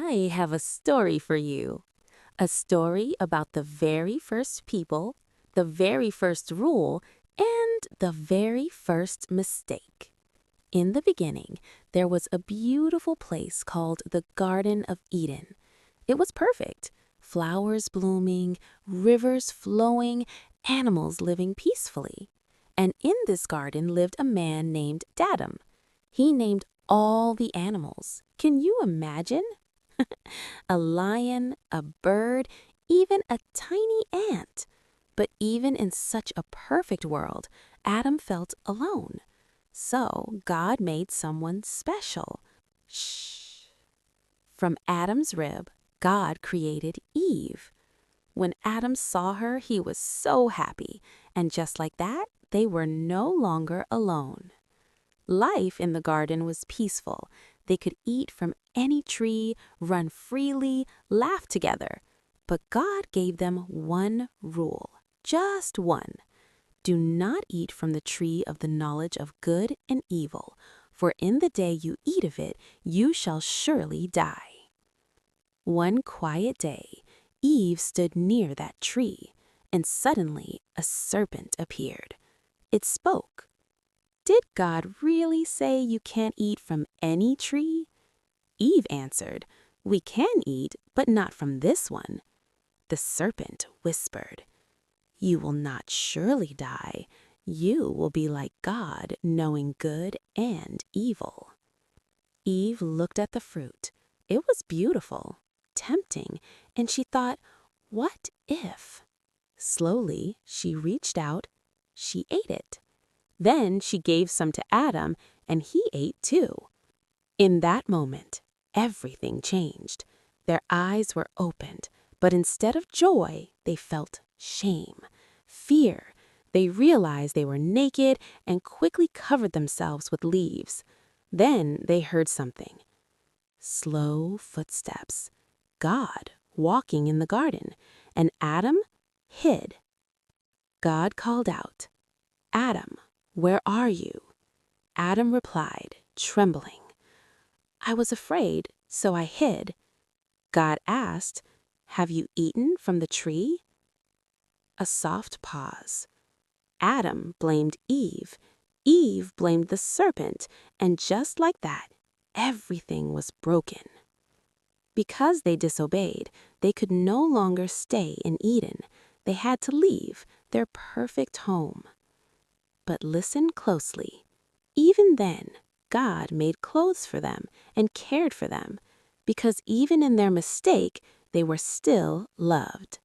I have a story for you. A story about the very first people, the very first rule, and the very first mistake. In the beginning, there was a beautiful place called the Garden of Eden. It was perfect. Flowers blooming, rivers flowing, animals living peacefully. And in this garden lived a man named Adam. He named all the animals. Can you imagine? A lion, a bird, even a tiny ant. But even in such a perfect world, Adam felt alone. So God made someone special. Shh. From Adam's rib, God created Eve. When Adam saw her, he was so happy, and just like that, they were no longer alone. Life in the garden was peaceful. They could eat from any tree, run freely, laugh together. But God gave them one rule, just one. Do not eat from the tree of the knowledge of good and evil, for in the day you eat of it, you shall surely die. One quiet day, Eve stood near that tree, and suddenly a serpent appeared. It spoke. Did God really say you can't eat from any tree? Eve answered, We can eat, but not from this one. The serpent whispered, You will not surely die. You will be like God, knowing good and evil. Eve looked at the fruit. It was beautiful, tempting, and she thought, What if? Slowly, she reached out. She ate it. Then she gave some to Adam, and he ate too. In that moment, everything changed. Their eyes were opened, but instead of joy, they felt shame, fear. They realized they were naked and quickly covered themselves with leaves. Then they heard something. Slow footsteps. God walking in the garden, and Adam hid. God called out, Adam, where are you? Adam replied, trembling, I was afraid, so I hid. God asked, Have you eaten from the tree? A soft pause. Adam blamed Eve. Eve blamed the serpent, and just like that, everything was broken. Because they disobeyed, they could no longer stay in Eden. They had to leave their perfect home. But listen closely. Even then, God made clothes for them and cared for them, because even in their mistake, they were still loved.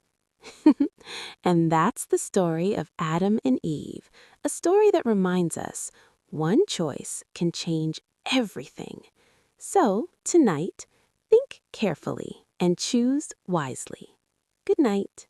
And that's the story of Adam and Eve, a story that reminds us one choice can change everything. So, tonight, think carefully and choose wisely. Good night.